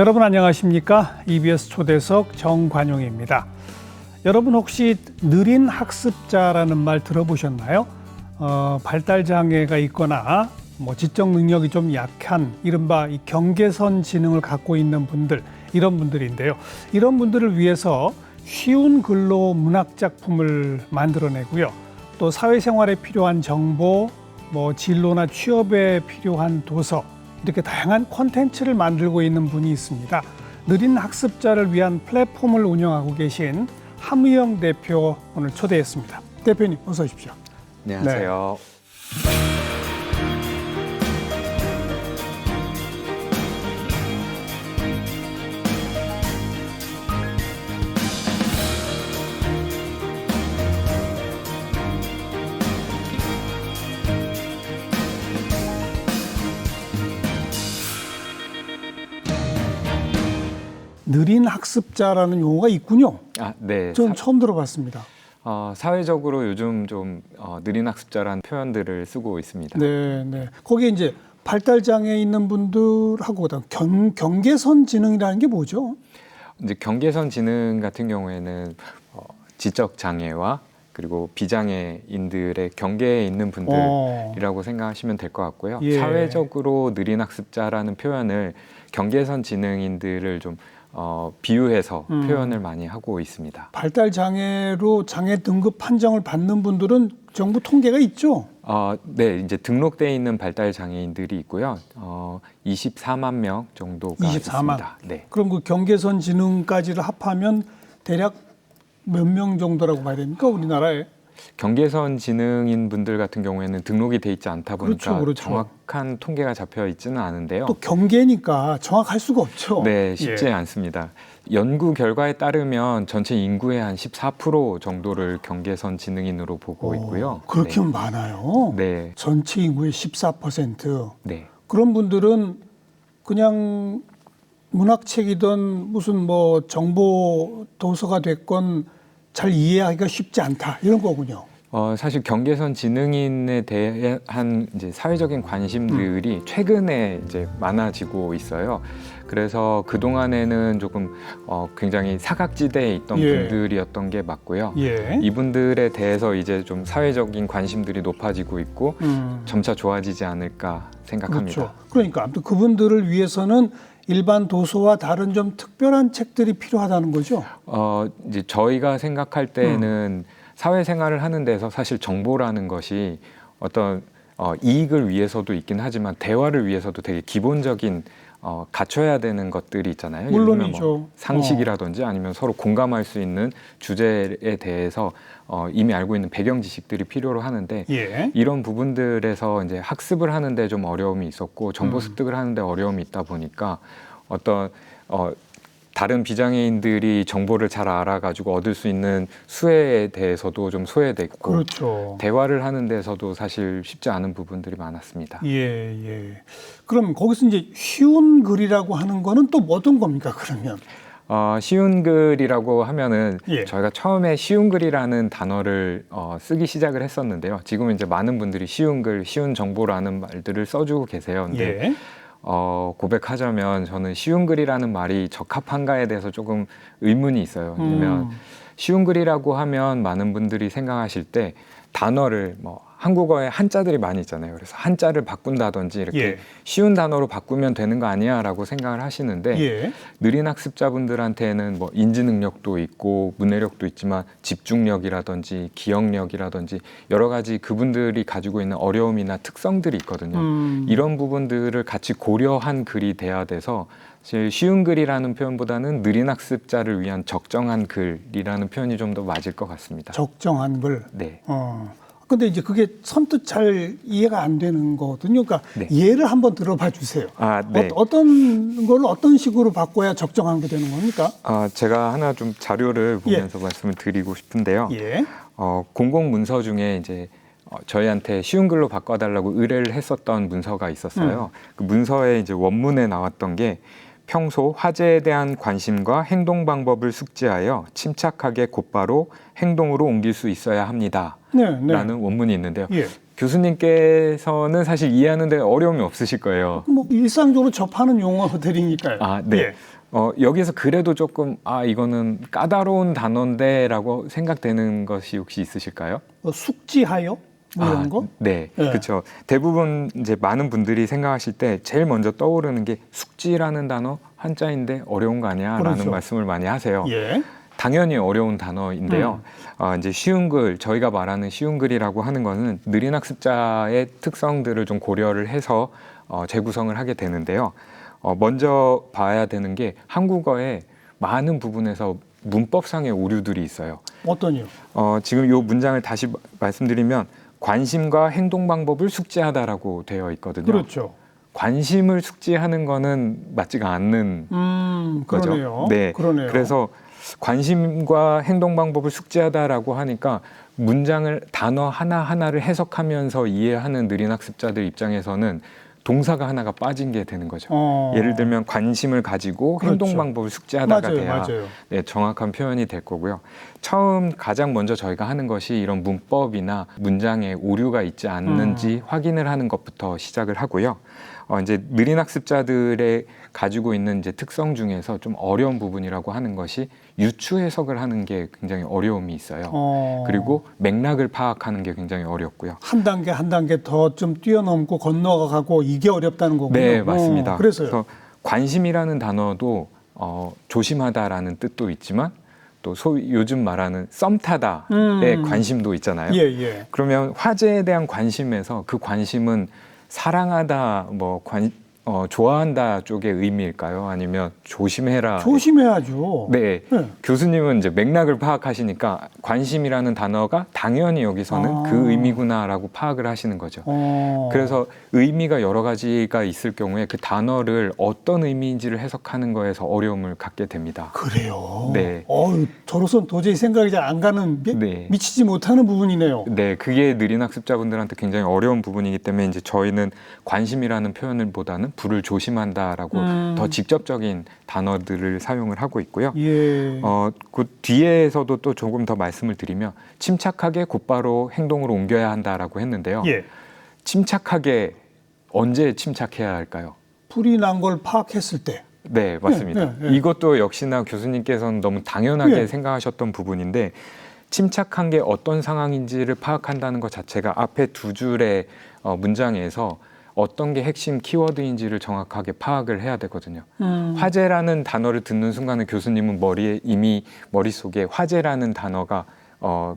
여러분 안녕하십니까? EBS 초대석 정관용입니다. 여러분 혹시 느린 학습자라는 말 들어보셨나요? 발달 장애가 있거나 지적 능력이 좀 약한 이른바 이 경계선 지능을 갖고 있는 분들, 이런 분들인데요. 이런 분들을 위해서 쉬운 글로 문학 작품을 만들어내고요. 또 사회생활에 필요한 정보, 진로나 취업에 필요한 도서, 이렇게 다양한 콘텐츠를 만들고 있는 분이 있습니다. 느린 학습자를 위한 플랫폼을 운영하고 계신 함의영 대표 오늘 초대했습니다. 대표님 어서 오십시오. 안녕하세요. 느린 학습자라는 용어가 있군요. 네. 전 처음 들어봤습니다. 사회적으로 요즘 좀 느린 학습자라는 표현들을 쓰고 있습니다. 네. 거기에 이제 발달 장애 있는 분들하고 경계선 지능이라는 게 뭐죠? 이제 경계선 지능 같은 경우에는 지적 장애와 그리고 비장애인들의 경계에 있는 분들이라고 생각하시면 될 것 같고요. 예. 사회적으로 느린 학습자라는 표현을 경계선 지능인들을 좀 비유해서 표현을 많이 하고 있습니다. 발달 장애로 장애 등급 판정을 받는 분들은 정부 통계가 있죠? 네, 이제 등록되어 있는 발달 장애인들이 있고요. 24만 명 정도가 24만. 있습니다. 네. 그럼 그 경계선 지능까지를 합하면 대략 몇 명 정도라고 봐야 됩니까, 우리나라에? 경계선 지능인 분들 같은 경우에는 등록이 돼 있지 않다 보니까 그렇죠. 정확한 통계가 잡혀 있지는 않은데요. 또 경계니까 정확할 수가 없죠. 네, 쉽지 않습니다. 연구 결과에 따르면 전체 인구의 한 14% 정도를 경계선 지능인으로 보고 있고요. 그렇게 네. 많아요? 네. 전체 인구의 14%. 네. 그런 분들은 그냥 문학책이든 무슨 정보 도서가 됐건 잘 이해하기가 쉽지 않다, 이런 거군요. 사실 경계선 지능인에 대한 이제 사회적인 관심들이 최근에 이제 많아지고 있어요. 그래서 그 동안에는 조금 굉장히 사각지대에 있던 분들이었던 게 맞고요. 이분들에 대해서 이제 좀 사회적인 관심들이 높아지고 있고 점차 좋아지지 않을까 생각합니다. 그렇죠. 그러니까 아무튼 그분들을 위해서는 일반 도서와 다른 좀 특별한 책들이 필요하다는 거죠. 이제 저희가 생각할 때는 사회생활을 하는 데서 사실 정보라는 것이 어떤 이익을 위해서도 있긴 하지만 대화를 위해서도 되게 기본적인 갖춰야 되는 것들이 있잖아요. 물론이죠. 상식이라든지 아니면 서로 공감할 수 있는 주제에 대해서 이미 알고 있는 배경 지식들이 필요로 하는데 이런 부분들에서 이제 학습을 하는데 좀 어려움이 있었고 정보 습득을 하는데 어려움이 있다 보니까 어떤 다른 비장애인들이 정보를 잘 알아가지고 얻을 수 있는 수혜에 대해서도 좀 소외됐고 그렇죠. 대화를 하는 데서도 사실 쉽지 않은 부분들이 많았습니다. 그럼 거기서 이제 쉬운 글이라고 하는 거는 또 어떤 겁니까, 그러면? 쉬운 글이라고 하면은 저희가 처음에 쉬운 글이라는 단어를 쓰기 시작을 했었는데요. 지금은 이제 많은 분들이 쉬운 글, 쉬운 정보라는 말들을 써주고 계세요. 근데 고백하자면 저는 쉬운 글이라는 말이 적합한가에 대해서 조금 의문이 있어요. 왜냐면 쉬운 글이라고 하면 많은 분들이 생각하실 때 단어를 한국어에 한자들이 많이 있잖아요. 그래서 한자를 바꾼다든지 이렇게 쉬운 단어로 바꾸면 되는 거 아니야 라고 생각을 하시는데 느린 학습자분들한테는 인지 능력도 있고 문해력도 있지만 집중력이라든지 기억력이라든지 여러 가지 그분들이 가지고 있는 어려움이나 특성들이 있거든요. 이런 부분들을 같이 고려한 글이 돼야 돼서 쉬운 글이라는 표현보다는 느린 학습자를 위한 적정한 글이라는 표현이 좀 더 맞을 것 같습니다. 적정한 글. 네. 근데 이제 그게 선뜻 잘 이해가 안 되는 거거든요. 그러니까 예를 한번 들어봐 주세요. 어떤 걸 어떤 식으로 바꿔야 적정한 게 되는 겁니까? 제가 하나 좀 자료를 보면서 말씀을 드리고 싶은데요. 공공 문서 중에 이제 저희한테 쉬운 글로 바꿔달라고 의뢰를 했었던 문서가 있었어요. 그 문서에 이제 원문에 나왔던 게 평소 화제에 대한 관심과 행동 방법을 숙지하여 침착하게 곧바로 행동으로 옮길 수 있어야 합니다. 라는 원문이 있는데요. 예. 교수님께서는 사실 이해하는 데 어려움이 없으실 거예요. 뭐 일상적으로 접하는 용어들이니까요. 아, 네. 예. 여기서 그래도 조금 이거는 까다로운 단어인데라고 생각되는 것이 혹시 있으실까요? 숙지하여 뭐 이런 거? 네, 예. 그렇죠. 대부분 이제 많은 분들이 생각하실 때 제일 먼저 떠오르는 게 숙지라는 단어 한자인데 어려운 거 아니야라는 그렇죠. 말씀을 많이 하세요. 예. 당연히 어려운 단어인데요. 이제 쉬운 글, 저희가 말하는 쉬운 글이라고 하는 거는 느린 학습자의 특성들을 좀 고려를 해서 재구성을 하게 되는데요. 먼저 봐야 되는 게 한국어의 많은 부분에서 문법상의 오류들이 있어요. 어떤요? 지금 이 문장을 다시 말씀드리면 관심과 행동 방법을 숙지하다라고 되어 있거든요. 그렇죠. 관심을 숙지하는 거는 맞지가 않는 거죠. 그러네요. 네, 그러네요. 그래서 관심과 행동 방법을 숙지하다라고 하니까 문장을 단어 하나하나를 해석하면서 이해하는 느린 학습자들 입장에서는 동사가 하나가 빠진 게 되는 거죠. 예를 들면 관심을 가지고 행동 그렇죠. 방법을 숙지하다가 돼야 맞아요. 네, 정확한 표현이 될 거고요. 처음 가장 먼저 저희가 하는 것이 이런 문법이나 문장에 오류가 있지 않는지 확인을 하는 것부터 시작을 하고요. 이제 느린 학습자들의 가지고 있는 이제 특성 중에서 좀 어려운 부분이라고 하는 것이 유추 해석을 하는 게 굉장히 어려움이 있어요. 그리고 맥락을 파악하는 게 굉장히 어렵고요. 한 단계 한 단계 더 좀 뛰어넘고 건너가고 이게 어렵다는 거군요. 네, 맞습니다. 그래서요. 그래서 관심이라는 단어도 조심하다라는 뜻도 있지만 또 소위 요즘 말하는 썸 타다의 관심도 있잖아요. 예. 그러면 화제에 대한 관심에서 그 관심은 사랑하다, 좋아한다 쪽의 의미일까요? 아니면 조심해라? 조심해야죠. 네. 네. 교수님은 이제 맥락을 파악하시니까 관심이라는 단어가 당연히 여기서는 그 의미구나라고 파악을 하시는 거죠. 그래서 의미가 여러 가지가 있을 경우에 그 단어를 어떤 의미인지를 해석하는 거에서 어려움을 갖게 됩니다. 그래요. 네. 저로선 도저히 생각이 잘 안 가는 네. 미치지 못하는 부분이네요. 네, 그게 느린 학습자분들한테 굉장히 어려운 부분이기 때문에 이제 저희는 관심이라는 표현보다는 불을 조심한다라고 더 직접적인 단어들을 사용을 하고 있고요. 예. 그 뒤에서도 또 조금 더 말씀을 드리면 침착하게 곧바로 행동으로 옮겨야 한다라고 했는데요. 예. 침착하게 언제 침착해야 할까요? 불이 난 걸 파악했을 때. 네, 맞습니다. 예. 이것도 역시나 교수님께서는 너무 당연하게 예. 생각하셨던 부분인데 침착한 게 어떤 상황인지를 파악한다는 것 자체가 앞에 두 줄의 문장에서 어떤 게 핵심 키워드인지를 정확하게 파악을 해야 되거든요. 화제라는 단어를 듣는 순간에 교수님은 이미 머릿속에 화제라는 단어가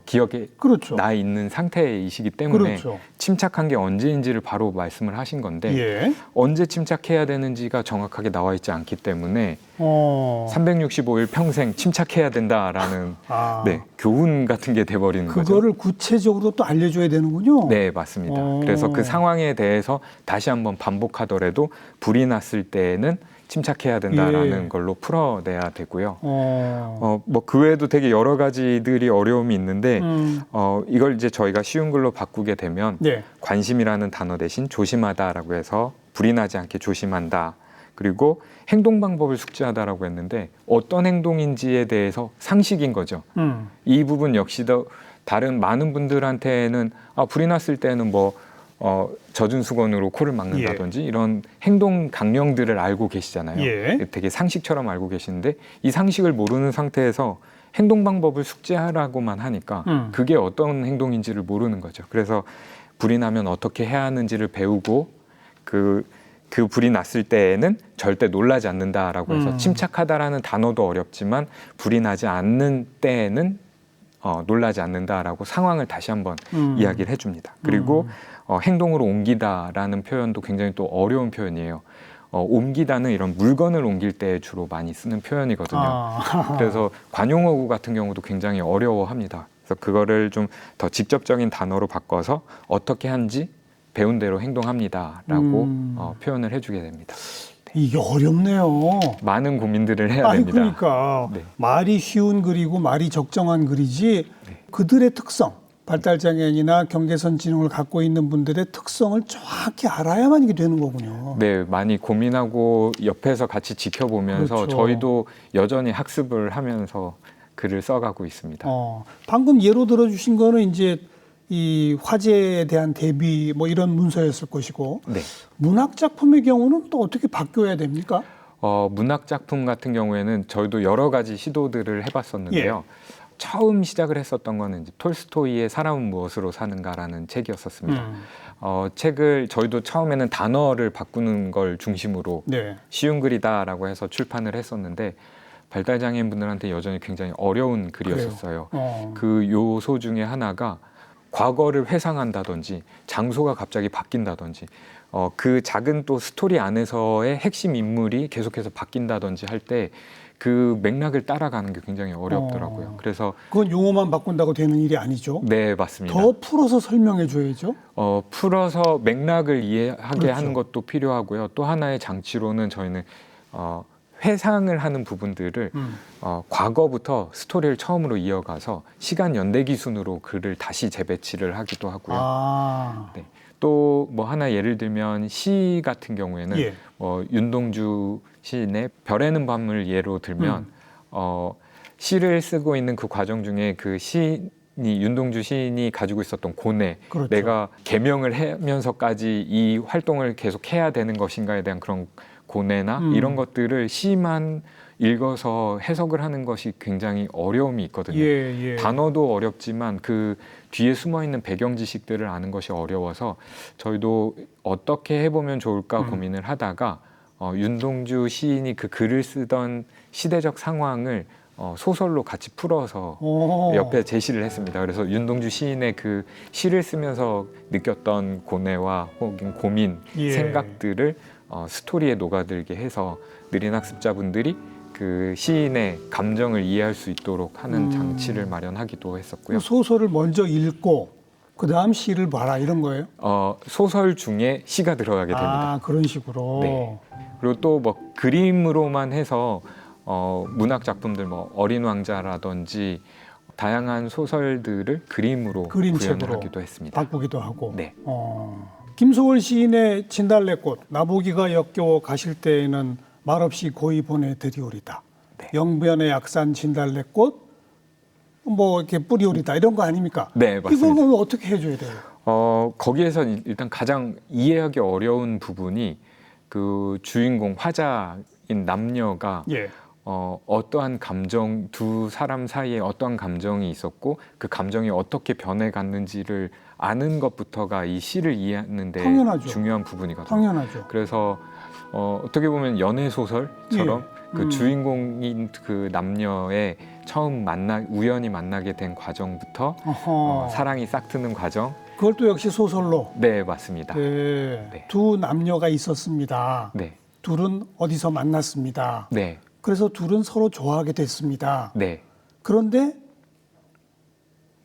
기억에 그렇죠. 나 있는 상태이시기 때문에 그렇죠. 침착한 게 언제인지를 바로 말씀을 하신 건데 예. 언제 침착해야 되는지가 정확하게 나와 있지 않기 때문에 365일 평생 침착해야 된다라는 네, 교훈 같은 게 돼버리는 거죠. 그거를 구체적으로 또 알려줘야 되는군요. 네, 맞습니다. 그래서 그 상황에 대해서 다시 한번 반복하더라도 불이 났을 때에는 침착해야 된다라는 걸로 풀어내야 되고요. 그 외에도 되게 여러 가지들이 어려움이 있는데 이걸 이제 저희가 쉬운 글로 바꾸게 되면 관심이라는 단어 대신 조심하다라고 해서 불이 나지 않게 조심한다. 그리고 행동 방법을 숙지하다라고 했는데 어떤 행동인지에 대해서 상식인 거죠. 이 부분 역시도 다른 많은 분들한테는 불이 났을 때는 젖은 수건으로 코를 막는다든지 이런 행동 강령들을 알고 계시잖아요. 되게 상식처럼 알고 계시는데 이 상식을 모르는 상태에서 행동 방법을 숙지하라고만 하니까 그게 어떤 행동인지를 모르는 거죠. 그래서 불이 나면 어떻게 해야 하는지를 배우고 그 불이 났을 때에는 절대 놀라지 않는다라고 해서 침착하다라는 단어도 어렵지만 불이 나지 않는 때에는 놀라지 않는다라고 상황을 다시 한번 이야기를 해줍니다. 그리고 행동으로 옮기다라는 표현도 굉장히 또 어려운 표현이에요. 옮기다는 이런 물건을 옮길 때 주로 많이 쓰는 표현이거든요. 그래서 관용어구 같은 경우도 굉장히 어려워합니다. 그래서 그거를 좀 더 직접적인 단어로 바꿔서 어떻게 한지 배운 대로 행동합니다라고 표현을 해주게 됩니다. 이게 어렵네요. 많은 고민들을 해야 됩니다. 그러니까 말이 쉬운 글이고 말이 적정한 글이지 그들의 특성, 발달장애인이나 경계선 지능을 갖고 있는 분들의 특성을 정확히 알아야만 이게 되는 거군요. 네, 많이 고민하고 옆에서 같이 지켜보면서 그렇죠. 저희도 여전히 학습을 하면서 글을 써가고 있습니다. 방금 예로 들어주신 거는 이제 이 화제에 대한 대비 뭐 이런 문서였을 것이고, 네. 문학 작품의 경우는 또 어떻게 바뀌어야 됩니까? 문학 작품 같은 경우에는 저희도 여러 가지 시도들을 해봤었는데요. 처음 시작을 했었던 거는 이제 톨스토이의 사람은 무엇으로 사는가라는 책이었었습니다. 책을 저희도 처음에는 단어를 바꾸는 걸 중심으로 네. 쉬운 글이다라고 해서 출판을 했었는데 발달장애인 분들한테 여전히 굉장히 어려운 글이었었어요. 그 요소 중에 하나가 과거를 회상한다든지 장소가 갑자기 바뀐다든지 그 작은 또 스토리 안에서의 핵심 인물이 계속해서 바뀐다든지 할 때 그 맥락을 따라가는 게 굉장히 어렵더라고요. 그래서 그건 용어만 바꾼다고 되는 일이 아니죠. 네, 맞습니다. 더 풀어서 설명해 줘야죠. 풀어서 맥락을 이해하게 그렇죠. 하는 것도 필요하고요. 또 하나의 장치로는 저희는 회상을 하는 부분들을 과거부터 스토리를 처음으로 이어가서 시간 연대기 순으로 글을 다시 재배치를 하기도 하고요. 네. 또 뭐 하나 예를 들면 시 같은 경우에는 윤동주 시인의 별에는 밤을 예로 들면 시를 쓰고 있는 그 과정 중에 그 시인이 윤동주 시인이 가지고 있었던 고뇌, 그렇죠. 내가 개명을 하면서까지 이 활동을 계속 해야 되는 것인가에 대한 그런 고뇌나 이런 것들을 시만 읽어서 해석을 하는 것이 굉장히 어려움이 있거든요. 단어도 어렵지만 그 뒤에 숨어있는 배경 지식들을 아는 것이 어려워서 저희도 어떻게 해보면 좋을까 고민을 하다가 윤동주 시인이 그 글을 쓰던 시대적 상황을 소설로 같이 풀어서 옆에 제시를 했습니다. 그래서 윤동주 시인의 그 시를 쓰면서 느꼈던 고뇌와 혹은 고민, 생각들을 스토리에 녹아들게 해서 느린 학습자분들이 그 시인의 감정을 이해할 수 있도록 하는 장치를 마련하기도 했었고요. 소설을 먼저 읽고 그 다음 시를 봐라 이런 거예요? 소설 중에 시가 들어가게 됩니다. 그런 식으로. 네. 그리고 또 뭐 그림으로만 해서 문학 작품들 뭐 어린 왕자라든지 다양한 소설들을 그림으로 그림책으로 구현을 하기도 했습니다. 바꾸기도 하고. 네. 김소월 시인의 진달래꽃 나보기가 역겨워 가실 때에는 말없이 고이 보내드리오리다. 네. 영변의 약산 진달래꽃 뭐 이렇게 뿌리오리다 이런 거 아닙니까? 네, 맞습니다. 이걸 어떻게 해줘야 돼요? 거기에서 일단 가장 이해하기 어려운 부분이 그 주인공 화자인 남녀가 어떠한 감정, 두 사람 사이에 어떠한 감정이 있었고 그 감정이 어떻게 변해갔는지를 아는 것부터가 이 시를 이해하는 데 중요한 부분이거든요. 당연하죠. 그래서 어떻게 보면 연애 소설처럼 그 주인공인 그 남녀의 처음 우연히 만나게 된 과정부터 사랑이 싹트는 과정. 그걸 또 역시 소설로. 네, 맞습니다. 네. 두 남녀가 있었습니다. 네. 둘은 어디서 만났습니다. 네. 그래서 둘은 서로 좋아하게 됐습니다. 네. 그런데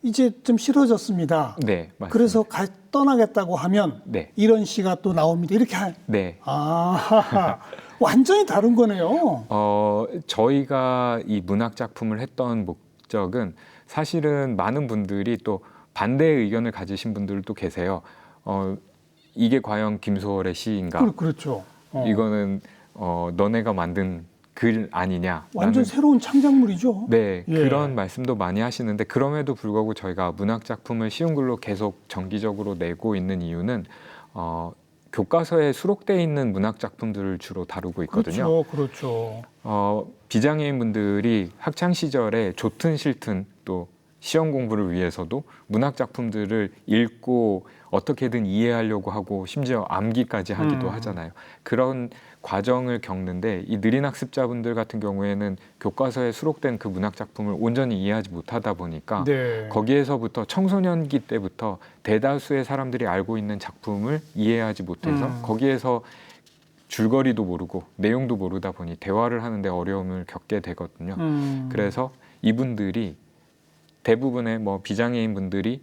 이제 좀 싫어졌습니다. 네, 맞습니다. 그래서 떠나겠다고 하면 이런 시가 또 나옵니다. 이렇게 네. 완전히 다른 거네요. 저희가 이 문학 작품을 했던 목적은 사실은 많은 분들이 또 반대의 의견을 가지신 분들도 계세요. 이게 과연 김소월의 시인가? 그렇죠. 이거는 너네가 만든 글 아니냐. 완전 새로운 창작물이죠. 네, 그런 말씀도 많이 하시는데 그럼에도 불구하고 저희가 문학 작품을 쉬운 글로 계속 정기적으로 내고 있는 이유는 교과서에 수록되어 있는 문학 작품들을 주로 다루고 있거든요. 그렇죠. 비장애인 분들이 학창 시절에 좋든 싫든 또 시험 공부를 위해서도 문학 작품들을 읽고 어떻게든 이해하려고 하고 심지어 암기까지 하기도 하잖아요. 그런 과정을 겪는데 이 느린 학습자분들 같은 경우에는 교과서에 수록된 그 문학 작품을 온전히 이해하지 못하다 보니까 거기에서부터 청소년기 때부터 대다수의 사람들이 알고 있는 작품을 이해하지 못해서 거기에서 줄거리도 모르고 내용도 모르다 보니 대화를 하는데 어려움을 겪게 되거든요. 그래서 이분들이 대부분의 뭐 비장애인 분들이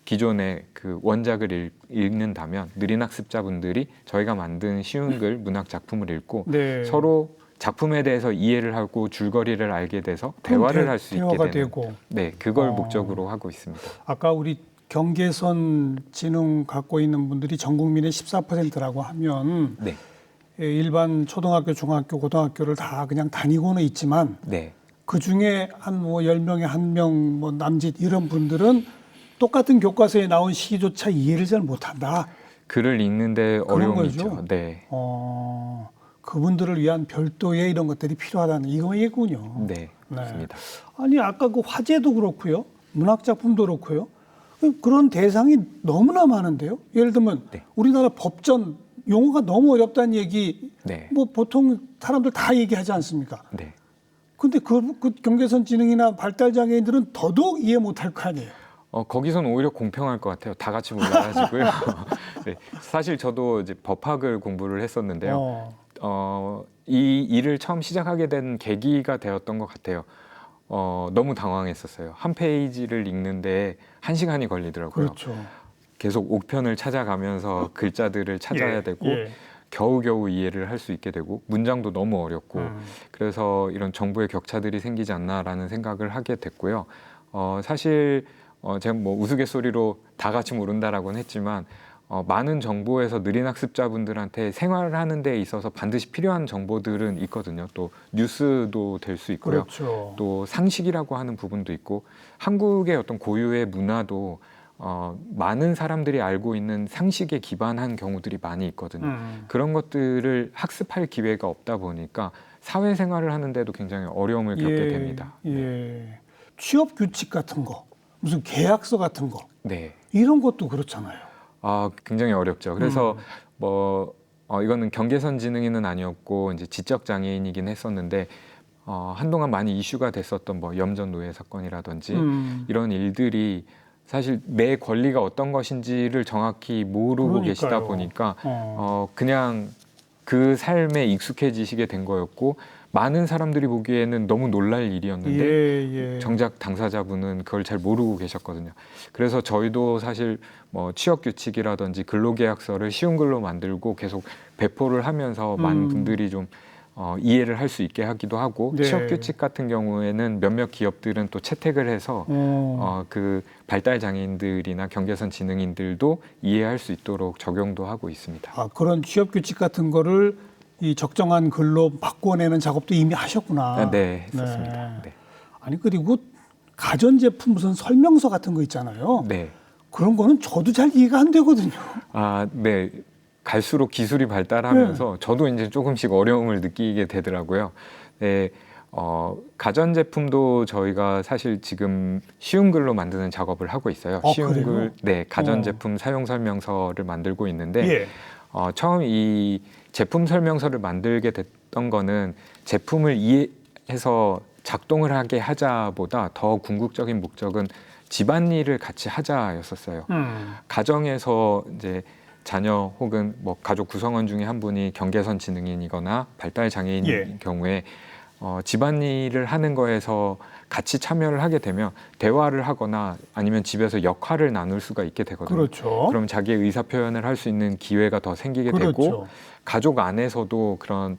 기존의 그 원작을 읽는다면 느린 학습자분들이 저희가 만든 쉬운 글 문학 작품을 읽고 서로 작품에 대해서 이해를 하고 줄거리를 알게 돼서 대화를 할 수 있게 되는 되고. 네, 그걸 목적으로 하고 있습니다. 아까 우리 경계선 지능 갖고 있는 분들이 전 국민의 14%라고 하면 네. 일반 초등학교, 중학교, 고등학교를 다 그냥 다니고는 있지만 네. 그 중에 한 뭐 10명에 1명 뭐 남짓 이런 분들은 똑같은 교과서에 나온 시조차 이해를 잘 못한다. 글을 읽는데 어려움이 거죠? 있죠. 네. 그분들을 위한 별도의 이런 것들이 필요하다는 이거이군요. 네. 맞습니다. 아니 아까 그 화제도 그렇고요. 문학 작품도 그렇고요. 그런 대상이 너무나 많은데요. 예를 들면 네. 우리나라 법전 용어가 너무 어렵다는 얘기 네. 뭐 보통 사람들 다 얘기하지 않습니까? 네. 근데 그 경계선 지능이나 발달 장애인들은 더더욱 이해 못할 거 아니에요. 거기서는 오히려 공평할 것 같아요. 다 같이 몰라가지고요. 네. 사실 저도 이제 법학을 공부를 했었는데요. 이 일을 처음 시작하게 된 계기가 되었던 것 같아요. 너무 당황했었어요. 한 페이지를 읽는데 1시간이 걸리더라고요. 그렇죠. 계속 옥편을 찾아가면서 글자들을 찾아야 되고 겨우겨우 이해를 할 수 있게 되고 문장도 너무 어렵고 그래서 이런 정보의 격차들이 생기지 않나라는 생각을 하게 됐고요. 사실 제가 뭐 우스갯소리로 다 같이 모른다라고는 했지만 많은 정보에서 느린 학습자분들한테 생활을 하는 데 있어서 반드시 필요한 정보들은 있거든요. 또 뉴스도 될 수 있고요. 그렇죠. 또 상식이라고 하는 부분도 있고 한국의 어떤 고유의 문화도 많은 사람들이 알고 있는 상식에 기반한 경우들이 많이 있거든요. 그런 것들을 학습할 기회가 없다 보니까 사회생활을 하는데도 굉장히 어려움을 겪게 됩니다. 취업 규칙 같은 거, 무슨 계약서 같은 거, 네. 이런 것도 그렇잖아요. 굉장히 어렵죠. 그래서 이거는 경계선 지능인은 아니었고 이제 지적 장애인이긴 했었는데 한동안 많이 이슈가 됐었던 뭐 염전 노예 사건이라든지 이런 일들이 사실 내 권리가 어떤 것인지를 정확히 모르고 계시다 보니까 그냥 그 삶에 익숙해지시게 된 거였고 많은 사람들이 보기에는 너무 놀랄 일이었는데 정작 당사자분은 그걸 잘 모르고 계셨거든요. 그래서 저희도 사실 뭐 취업 규칙이라든지 근로계약서를 쉬운 글로 만들고 계속 배포를 하면서 많은 분들이 좀 이해를 할 수 있게 하기도 하고 취업 규칙 같은 경우에는 몇몇 기업들은 또 채택을 해서 그 발달 장애인들이나 경계선 지능인들도 이해할 수 있도록 적용도 하고 있습니다. 그런 취업 규칙 같은 거를 이 적정한 글로 바꿔내는 작업도 이미 하셨구나. 네, 했었습니다. 네. 아니 그리고 가전제품 무슨 설명서 같은 거 있잖아요. 네. 그런 거는 저도 잘 이해가 안 되거든요. 네. 갈수록 기술이 발달하면서 저도 이제 조금씩 어려움을 느끼게 되더라고요. 네. 가전제품도 저희가 사실 지금 쉬운 글로 만드는 작업을 하고 있어요. 쉬운 그래요? 글, 네, 가전제품 사용 설명서를 만들고 있는데 처음 이 제품 설명서를 만들게 됐던 거는 제품을 이해해서 작동을 하게 하자보다 더 궁극적인 목적은 집안일을 같이 하자였었어요. 가정에서 이제 자녀 혹은 뭐 가족 구성원 중에 한 분이 경계선 지능인이거나 발달 장애인인 경우에 집안일을 하는 거에서 같이 참여를 하게 되면 대화를 하거나 아니면 집에서 역할을 나눌 수가 있게 되거든요. 그렇죠. 그럼 자기의 의사 표현을 할 수 있는 기회가 더 생기게 되고 가족 안에서도 그런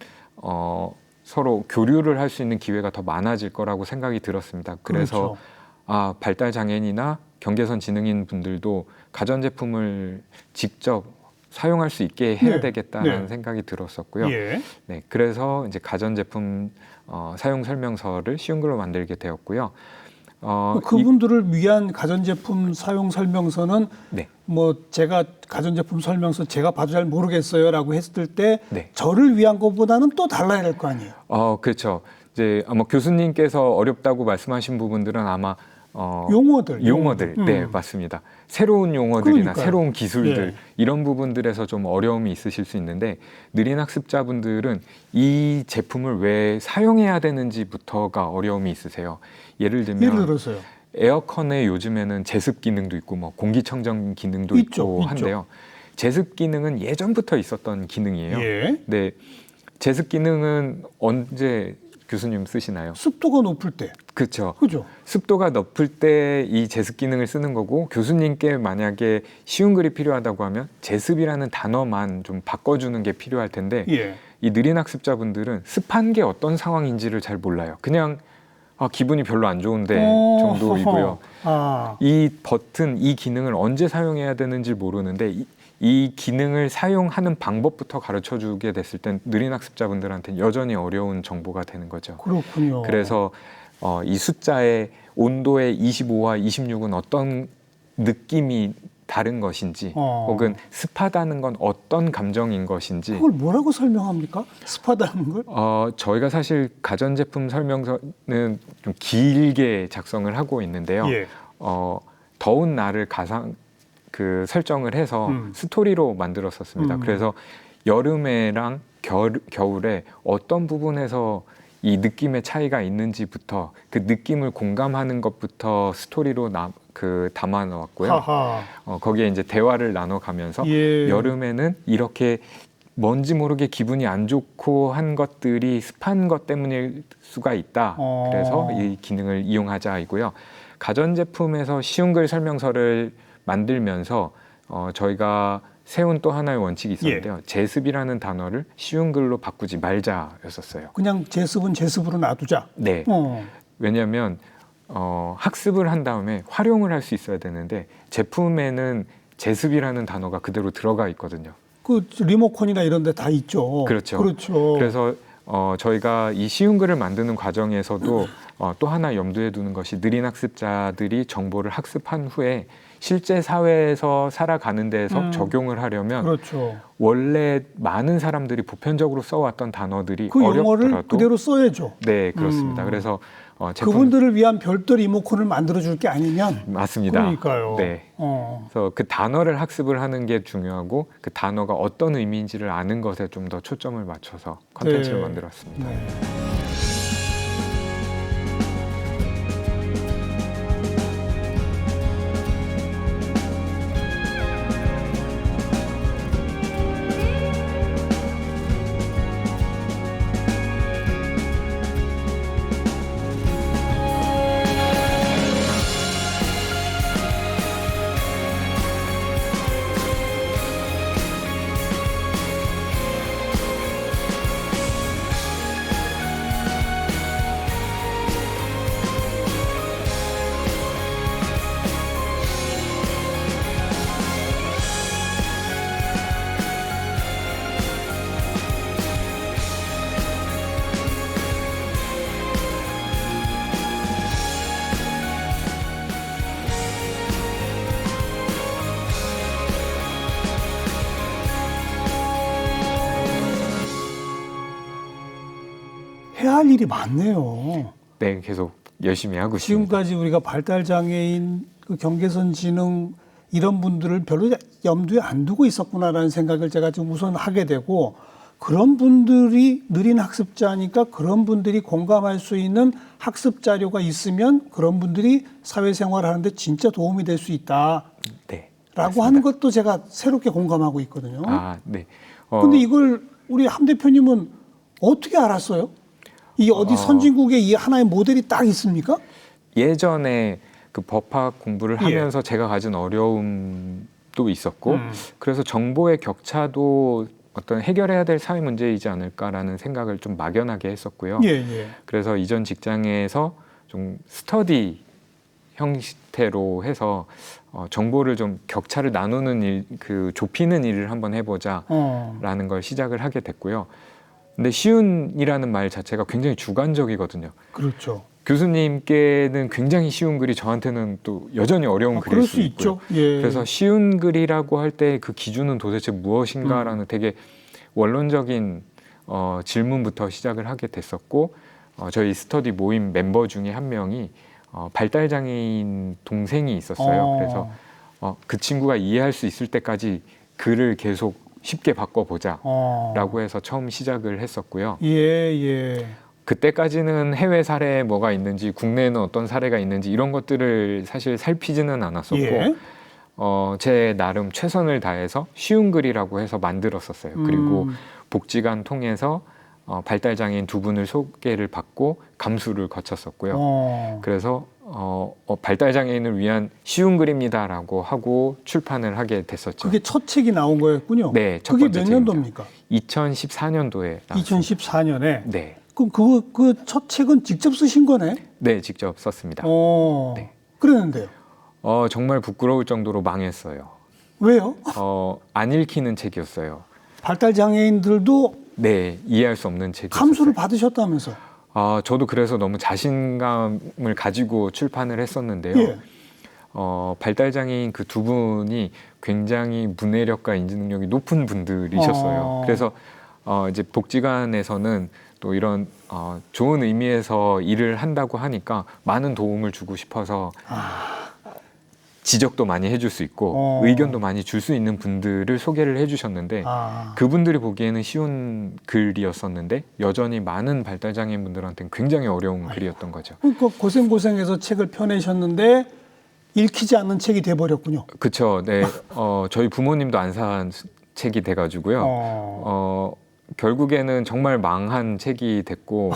서로 교류를 할 수 있는 기회가 더 많아질 거라고 생각이 들었습니다. 그래서 발달 장애인이나 경계선 지능인 분들도 가전제품을 직접 사용할 수 있게 해야 되겠다는 생각이 들었었고요. 네, 그래서 이제 가전제품 사용 설명서를 쉬운 글로 만들게 되었고요. 그분들을 위한 가전제품 사용 설명서는 뭐 제가 가전제품 설명서 제가 봐도 잘 모르겠어요라고 했을 때 저를 위한 것보다는 또 달라야 될 거 아니에요. 그렇죠. 이제 아마 교수님께서 어렵다고 말씀하신 부분들은 아마 용어들, 네, 맞습니다. 새로운 용어들이나 새로운 기술들 이런 부분들에서 좀 어려움이 있으실 수 있는데 느린 학습자분들은 이 제품을 왜 사용해야 되는지부터가 어려움이 있으세요. 예를 들어서요. 에어컨에 요즘에는 제습 기능도 있고 뭐 공기청정 기능도 있고 한데요. 제습 기능은 예전부터 있었던 기능이에요. 네, 제습 기능은 언제 교수님 쓰시나요? 습도가 높을 때. 그렇죠. 습도가 높을 때 이 제습 기능을 쓰는 거고 교수님께 만약에 쉬운 글이 필요하다고 하면 제습이라는 단어만 좀 바꿔주는 게 필요할 텐데 이 느린 학습자분들은 습한 게 어떤 상황인지를 잘 몰라요. 그냥 기분이 별로 안 좋은데 오. 정도이고요. 아. 이 버튼, 이 기능을 언제 사용해야 되는지 모르는데 이 기능을 사용하는 방법부터 가르쳐-주게 됐을 땐 느린 학습자분들한테는 여전히 어려운 정보가 되는 거죠. 그렇군요. 그래서 이 숫자의 온도의 25와 26은 어떤 느낌이 다른 것인지 혹은 습하다는 건 어떤 감정인 것인지 그걸 뭐라고 설명합니까? 습하다는 걸? 저희가 사실 가전제품 설명서는 좀 길게 작성을 하고 있는데요. 예. 더운 날을 설정을 해서 스토리로 만들었었습니다. 그래서 여름에랑 겨울에 어떤 부분에서 이 느낌의 차이가 있는지부터 그 느낌을 공감하는 것부터 스토리로 담아 놓았고요. 거기에 이제 대화를 나눠가면서 예. 여름에는 이렇게 뭔지 모르게 기분이 안 좋고 한 것들이 습한 것 때문일 수가 있다. 그래서 이 기능을 이용하자이고요. 가전제품에서 쉬운 글 설명서를 만들면서 저희가 세운 또 하나의 원칙이 있었는데요. 제습이라는 단어를 쉬운 글로 바꾸지 말자였었어요. 그냥 제습은 제습으로 놔두자. 네. 왜냐하면 학습을 한 다음에 활용을 할 수 있어야 되는데 제품에는 제습이라는 단어가 그대로 들어가 있거든요. 그 리모컨이나 이런 데 다 있죠. 그렇죠. 그렇죠. 그래서 저희가 이 쉬운 글을 만드는 과정에서도 또 하나 염두에 두는 것이 느린 학습자들이 정보를 학습한 후에 실제 사회에서 살아가는 데에서 적용을 하려면 그렇죠. 원래 많은 사람들이 보편적으로 써왔던 단어들이 그 영어를 어렵더라도 그대로 써야죠. 네, 그렇습니다. 그래서 그분들을 위한 별도 리모컨을 만들어줄 게 아니면 맞습니다. 그러니까요. 네. 그래서 그 단어를 학습을 하는 게 중요하고 그 단어가 어떤 의미인지를 아는 것에 좀 더 초점을 맞춰서 컨텐츠를 만들었습니다. 네. 해야 할 일이 많네요. 네, 계속 열심히 하고 있습니다. 지금까지 우리가 발달장애인, 그 경계선 지능 이런 분들을 별로 염두에 안 두고 있었구나라는 생각을 제가 좀 우선 하게 되고, 그런 분들이 느린 학습자니까 그런 분들이 공감할 수 있는 학습 자료가 있으면 그런 분들이 사회생활 하는데 진짜 도움이 될 수 있다. 네, 라고 하는 것도 제가 새롭게 공감하고 있거든요. 네. 근데 이걸 우리 함 대표님은 어떻게 알았어요? 이 어디 선진국에 이 하나의 모델이 딱 있습니까? 예전에 그 법학 공부를 하면서 제가 가진 어려움도 있었고 그래서 정보의 격차도 어떤 해결해야 될 사회 문제이지 않을까라는 생각을 좀 막연하게 했었고요. 그래서 이전 직장에서 좀 스터디 형태로 해서 정보를 좀 격차를 나누는 일, 좁히는 일을 한번 해보자라는 걸 시작을 하게 됐고요. 근데 쉬운이라는 말 자체가 굉장히 주관적이거든요. 그렇죠. 교수님께는 굉장히 쉬운 글이 저한테는 또 여전히 어려운 글일 그럴 수 있고요. 있죠. 예. 그래서 쉬운 글이라고 할 때 그 기준은 도대체 무엇인가라는 되게 원론적인 질문부터 시작을 하게 됐었고 저희 스터디 모임 멤버 중에 한 명이 발달장애인 동생이 있었어요. 그래서 그 친구가 이해할 수 있을 때까지 글을 계속 쉽게 바꿔보자라고 해서 처음 시작을 했었고요. 그때까지는 해외 사례에 뭐가 있는지 국내에는 어떤 사례가 있는지 이런 것들을 사실 살피지는 않았었고 제 나름 최선을 다해서 쉬운 글이라고 해서 만들었었어요. 그리고 복지관 통해서 발달장애인 두 분을 소개를 받고 감수를 거쳤었고요. 그래서 발달장애인을 위한 쉬운 글입니다라고 하고 출판을 하게 됐었죠. 그게 첫 책이 나온 거였군요. 네, 첫 그게 번째 몇 책입니다. 년도입니까? 2014년도에 2014년에. 네. 그럼 그 첫 책은 직접 쓰신 거네? 네, 직접 썼습니다. 네. 그랬는데요. 정말 부끄러울 정도로 망했어요. 왜요? 안 읽히는 책이었어요. 발달 장애인들도 네, 이해할 수 없는 책이었어요. 감수를 받으셨다면서? 저도 그래서 너무 자신감을 가지고 출판을 했었는데요. 예. 발달 장애인 그 두 분이 굉장히 문해력과 인지 능력이 높은 분들이셨어요. 그래서 이제 복지관에서는 또 이런 좋은 의미에서 일을 한다고 하니까 많은 도움을 주고 싶어서 지적도 많이 해줄 수 있고 의견도 많이 줄 수 있는 분들을 소개를 해주셨는데 그분들이 보기에는 쉬운 글이었었는데 여전히 많은 발달장애인 분들한테는 굉장히 어려운 글이었던 거죠. 그러니까 고생고생해서 책을 펴내셨는데 읽히지 않는 책이 돼버렸군요. 그렇죠. 네. 저희 부모님도 안 산 책이 돼가지고요. 결국에는 정말 망한 책이 됐고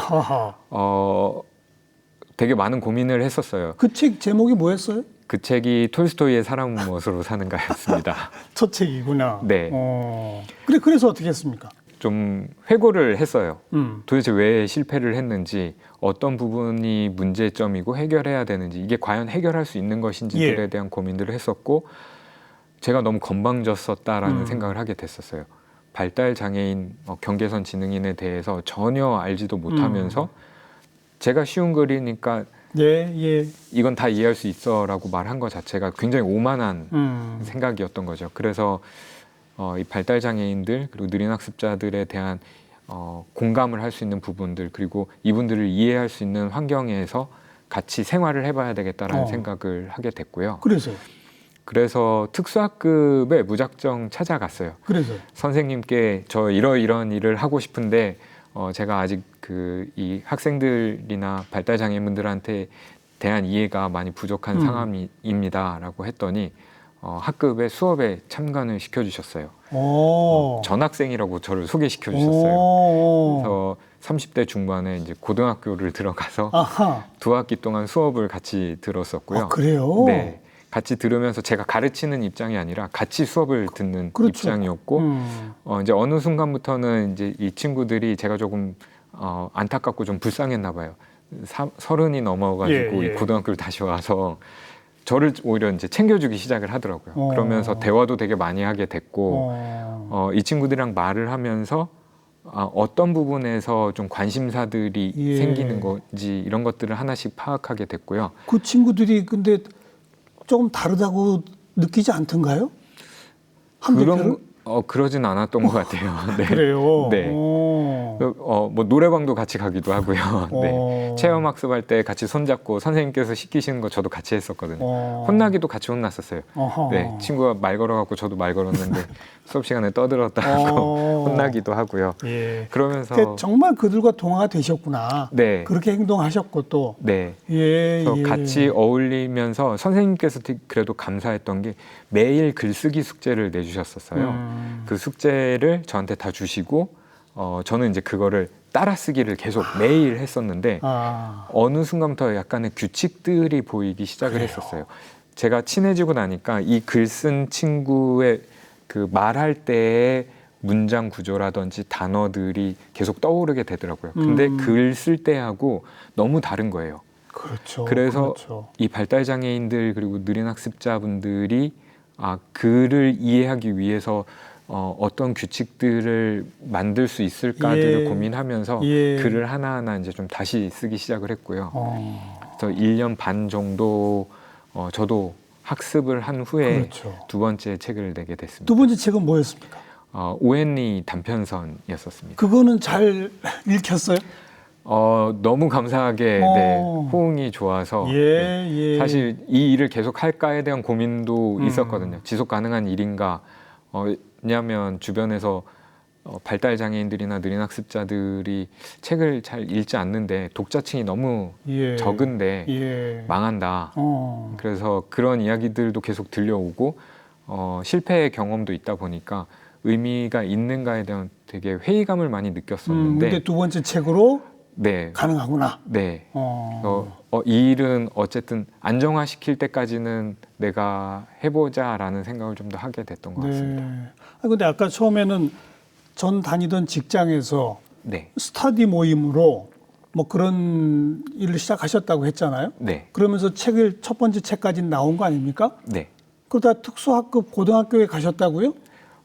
되게 많은 고민을 했었어요. 그 책 제목이 뭐였어요? 그 책이 톨스토이의 사람은 무엇으로 사는가였습니다. 첫 책이구나. 네. 그래서 어떻게 했습니까? 좀 회고를 했어요. 도대체 왜 실패를 했는지, 어떤 부분이 문제점이고 해결해야 되는지, 이게 과연 해결할 수 있는 것인지들에 대한 고민들을 했었고, 제가 너무 건방졌었다라는 생각을 하게 됐었어요. 발달 장애인, 경계선 지능인에 대해서 전혀 알지도 못하면서 제가 쉬운 글이니까 이건 다 이해할 수 있어라고 말한 것 자체가 굉장히 오만한 생각이었던 거죠. 그래서 이 발달 장애인들 그리고 느린 학습자들에 대한 공감을 할 수 있는 부분들, 그리고 이분들을 이해할 수 있는 환경에서 같이 생활을 해봐야 되겠다라는 생각을 하게 됐고요. 그래서 특수학급에 무작정 찾아갔어요. 선생님께 저 이런 일을 하고 싶은데 제가 아직 이 학생들이나 발달 장애인분들한테 대한 이해가 많이 부족한 상황입니다라고 했더니 학급의 수업에 참관을 시켜주셨어요. 전학생이라고 저를 소개시켜 주셨어요. 그래서 30대 중반에 이제 고등학교를 들어가서 두 학기 동안 수업을 같이 들었었고요. 그래요? 네. 같이 들으면서 제가 가르치는 입장이 아니라 같이 수업을 듣는 입장이었고, 이제 어느 순간부터는 이제 이 친구들이 제가 조금 안타깝고 좀 불쌍했나 봐요. 30이 넘어가지고 이 고등학교를 다시 와서 저를 오히려 이제 챙겨주기 시작을 하더라고요. 그러면서 대화도 되게 많이 하게 됐고, 이 친구들이랑 말을 하면서 어떤 부분에서 좀 관심사들이 생기는 건지 이런 것들을 하나씩 파악하게 됐고요. 그 친구들이 근데 조금 다르다고 느끼지 않던가요? 그러진 않았던 것 같아요. 네. 그래요? 네. 뭐 노래방도 같이 가기도 하고요. 네. 체험학습할 때 같이 손잡고 선생님께서 시키시는 거 저도 같이 했었거든요. 혼나기도 같이 혼났었어요. 네. 친구가 말 걸어갖고 저도 말 걸었는데 수업 시간에 떠들었다고 혼나기도 하고요. 그러면서 정말 그들과 동화가 되셨구나. 네. 그렇게 행동하셨고 또. 네. 그래서 같이 어울리면서 선생님께서 그래도 감사했던 게 매일 글쓰기 숙제를 내주셨었어요. 그 숙제를 저한테 다 주시고 저는 이제 그거를 따라 쓰기를 계속 매일 했었는데 어느 순간부터 약간의 규칙들이 보이기 시작을 했었어요. 제가 친해지고 나니까 이 글 쓴 친구의 그 말할 때의 문장 구조라든지 단어들이 계속 떠오르게 되더라고요. 근데 글 쓸 때하고 너무 다른 거예요. 그래서 이 발달 장애인들 그리고 느린 학습자분들이 글을 이해하기 위해서 어떤 규칙들을 만들 수 있을까들을 고민하면서 글을 하나하나 이제 좀 다시 쓰기 시작을 했고요. 그래서 1년 반 정도 저도 학습을 한 후에 두 번째 책을 내게 됐습니다. 두 번째 책은 뭐였습니까? 오앤리 단편선이었었습니다. 그거는 잘 읽혔어요? 너무 감사하게 호응이 좋아서 사실 이 일을 계속 할까에 대한 고민도 있었거든요. 지속 가능한 일인가. 왜냐하면 주변에서 발달 장애인들이나 느린 학습자들이 책을 잘 읽지 않는데 독자층이 너무 적은데 망한다. 그래서 그런 이야기들도 계속 들려오고 실패의 경험도 있다 보니까 의미가 있는가에 대한 되게 회의감을 많이 느꼈었는데 근데 두 번째 책으로 네. 가능하구나. 네. 이 일은 어쨌든 안정화시킬 때까지는 내가 해보자라는 생각을 좀 더 하게 됐던 것 같습니다. 근데 아까 처음에는 전 다니던 직장에서 스터디 모임으로 뭐 그런 일을 시작하셨다고 했잖아요. 네. 그러면서 책을 첫 번째 책까지 나온 거 아닙니까? 네. 그러다 특수학급 고등학교에 가셨다고요?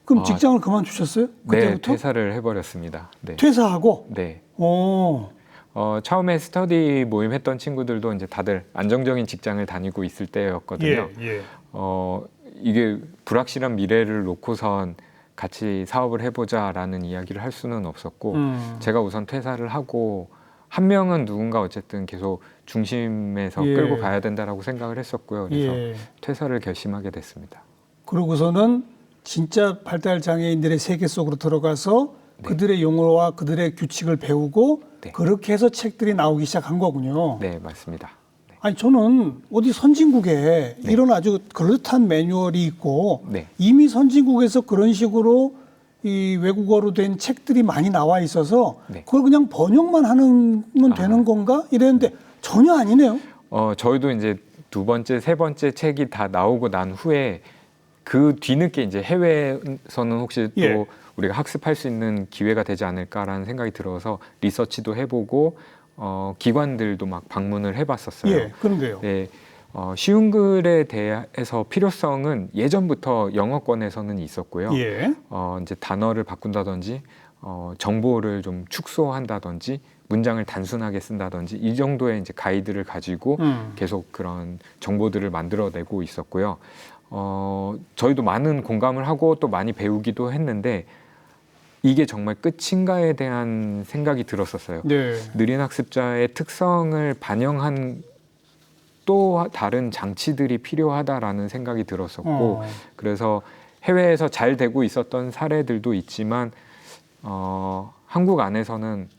그럼 직장을 그만두셨어요? 그때부터? 네, 퇴사를 해버렸습니다. 네. 퇴사하고? 네. 오. 처음에 스터디 모임 했던 친구들도 이제 다들 안정적인 직장을 다니고 있을 때였거든요. 예. 이게 불확실한 미래를 놓고선 같이 사업을 해보자라는 이야기를 할 수는 없었고, 제가 우선 퇴사를 하고, 한 명은 누군가 어쨌든 계속 중심에서 예. 끌고 가야 된다라고 생각을 했었고요. 그래서 예. 퇴사를 결심하게 됐습니다. 그러고서는 진짜 발달 장애인들의 세계 속으로 들어가서 네. 그들의 용어와 그들의 규칙을 배우고 네. 그렇게 해서 책들이 나오기 시작한 거군요. 네, 맞습니다. 네. 아니 저는 어디 선진국에 네. 이런 아주 그럴듯한 매뉴얼이 있고 네. 이미 선진국에서 그런 식으로 이 외국어로 된 책들이 많이 나와 있어서 네. 그걸 그냥 번역만 하면 되는 건가 이랬는데 전혀 아니네요. 저희도 이제 두 번째, 세 번째 책이 다 나오고 난 후에 그 뒤늦게 이제 해외에서는 혹시 또 예. 우리가 학습할 수 있는 기회가 되지 않을까라는 생각이 들어서 리서치도 해보고 기관들도 막 방문을 해봤었어요. 예, 그런데요. 네, 쉬운 글에 대해서 필요성은 예전부터 영어권에서는 있었고요. 예. 이제 단어를 바꾼다든지 정보를 좀 축소한다든지 문장을 단순하게 쓴다든지 이 정도의 이제 가이드를 가지고 계속 그런 정보들을 만들어내고 있었고요. 저희도 많은 공감을 하고 또 많이 배우기도 했는데 이게 정말 끝인가에 대한 생각이 들었었어요. 네. 느린 학습자의 특성을 반영한 또 다른 장치들이 필요하다라는 생각이 들었었고 그래서 해외에서 잘 되고 있었던 사례들도 있지만 한국 안에서는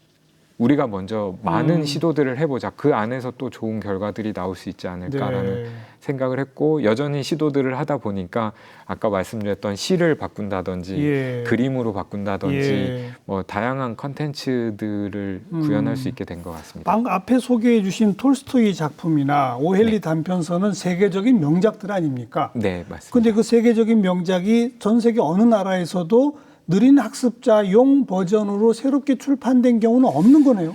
우리가 먼저 많은 시도들을 해보자. 그 안에서 또 좋은 결과들이 나올 수 있지 않을까라는 네. 생각을 했고 여전히 시도들을 하다 보니까 아까 말씀드렸던 시를 바꾼다든지 예. 그림으로 바꾼다든지 예. 뭐 다양한 컨텐츠들을 구현할 수 있게 된 것 같습니다. 방금 앞에 소개해 주신 톨스토이 작품이나 오헬리 네. 단편서는 세계적인 명작들 아닙니까? 네, 맞습니다. 근데 그 세계적인 명작이 전 세계 어느 나라에서도 느린 학습자용 버전으로 새롭게 출판된 경우는 없는 거네요.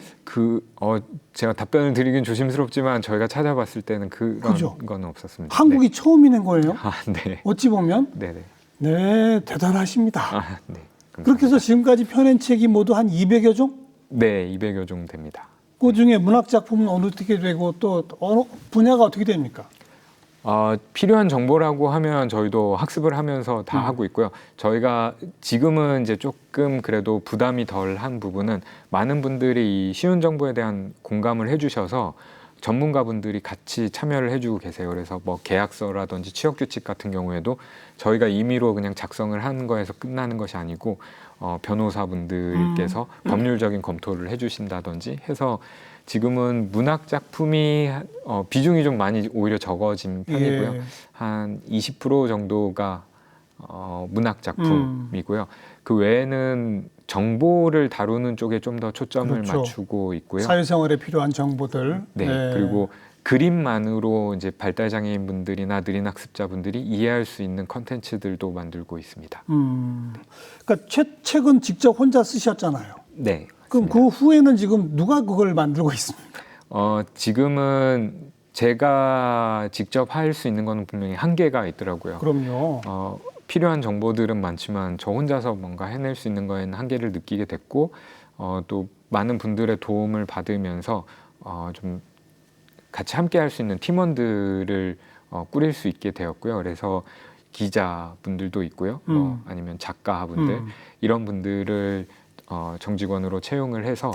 제가 답변을 드리긴 조심스럽지만 저희가 찾아봤을 때는 그런 그죠? 건 없었습니다. 한국이 처음이낸 거예요. 네. 어찌 보면 네네. 네, 대단하십니다. 네. 감사합니다. 그렇게 해서 지금까지 펴낸 책이 모두 한 200여 종? 네, 200여 종 됩니다. 그 중에 문학 작품은 어떻게 되고 또 어느 분야가 어떻게 됩니까? 필요한 정보라고 하면 저희도 학습을 하면서 다 하고 있고요. 저희가 지금은 이제 조금 그래도 부담이 덜한 부분은 많은 분들이 이 쉬운 정보에 대한 공감을 해주셔서 전문가분들이 같이 참여를 해주고 계세요. 그래서 뭐 계약서라든지 취업규칙 같은 경우에도 저희가 임의로 그냥 작성을 하는 거에서 끝나는 것이 아니고 변호사분들께서 법률적인 검토를 해주신다든지 해서 지금은 문학 작품이 비중이 좀 많이 오히려 적어진 편이고요. 예. 한 20% 정도가 문학 작품이고요. 그 외에는 정보를 다루는 쪽에 좀 더 초점을 그렇죠. 맞추고 있고요. 사회생활에 필요한 정보들. 네, 그리고 그림만으로 이제 발달 장애인 분들이나 느린 학습자 분들이 이해할 수 있는 컨텐츠들도 만들고 있습니다. 그러니까 책은 직접 혼자 쓰셨잖아요. 네. 그럼 그 후에는 지금 누가 그걸 만들고 있습니까? 지금은 제가 직접 할 수 있는 거는 분명히 한계가 있더라고요. 그럼요. 필요한 정보들은 많지만 저 혼자서 뭔가 해낼 수 있는 거에는 한계를 느끼게 됐고 또 많은 분들의 도움을 받으면서 좀 같이 함께 할 수 있는 팀원들을 꾸릴 수 있게 되었고요. 그래서 기자분들도 있고요. 아니면 작가분들 이런 분들을 정직원으로 채용을 해서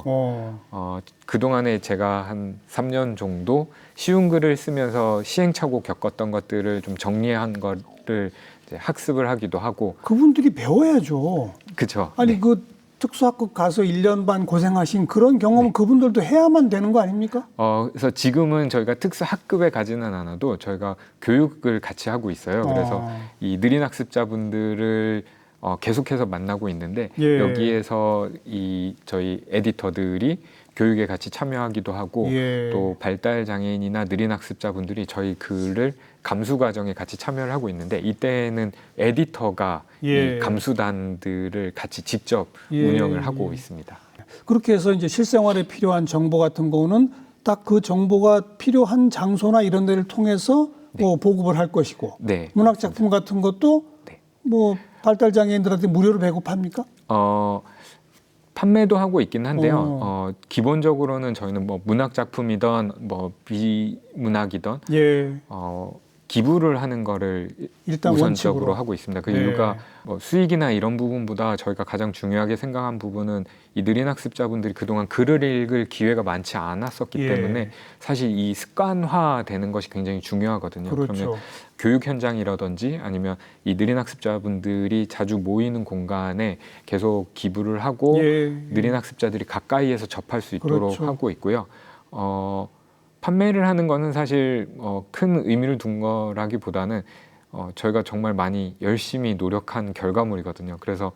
그동안에 제가 한 3년 정도 쉬운 글을 쓰면서 시행착오 겪었던 것들을 좀 정리한 거를 이제 학습을 하기도 하고 그분들이 배워야죠. 그렇죠. 아니 네. 그 특수학급 가서 1년 반 고생하신 그런 경험은 그분들도 해야만 되는 거 아닙니까? 그래서 지금은 저희가 특수학급에 가지는 않아도 저희가 교육을 같이 하고 있어요. 그래서 이 느린 학습자분들을 계속해서 만나고 있는데 예. 여기에서 저희 에디터들이 교육에 같이 참여하기도 하고 예. 또 발달 장애인이나 느린 학습자분들이 저희 글을 감수 과정에 같이 참여를 하고 있는데 이때는 에디터가 예. 이 감수단들을 같이 직접 예. 운영을 하고 있습니다. 그렇게 해서 이제 실생활에 필요한 정보 같은 거는 딱 그 정보가 필요한 장소나 이런 데를 통해서 뭐 보급을 할 것이고 네. 문학 작품 같은 것도 네. 뭐 발달 장애인들한테 무료로 배급합니까? 판매도 하고 있긴 한데요. 기본적으로는 저희는 뭐 문학 작품이든 뭐 비문학이든 예. 기부를 하는 거를 일단 우선적으로 원칙으로. 하고 있습니다. 그 네. 이유가 뭐 수익이나 이런 부분보다 저희가 가장 중요하게 생각한 부분은 이 느린 학습자분들이 그동안 글을 읽을 기회가 많지 않았었기 예. 때문에 사실 이 습관화되는 것이 굉장히 중요하거든요. 그렇죠. 그러면 교육 현장이라든지 아니면 이 느린 학습자분들이 자주 모이는 공간에 계속 기부를 하고 예. 느린 학습자들이 가까이에서 접할 수 있도록 그렇죠. 하고 있고요. 판매를 하는 거는 사실 큰 의미를 둔 거라기보다는 저희가 정말 많이 열심히 노력한 결과물이거든요. 그래서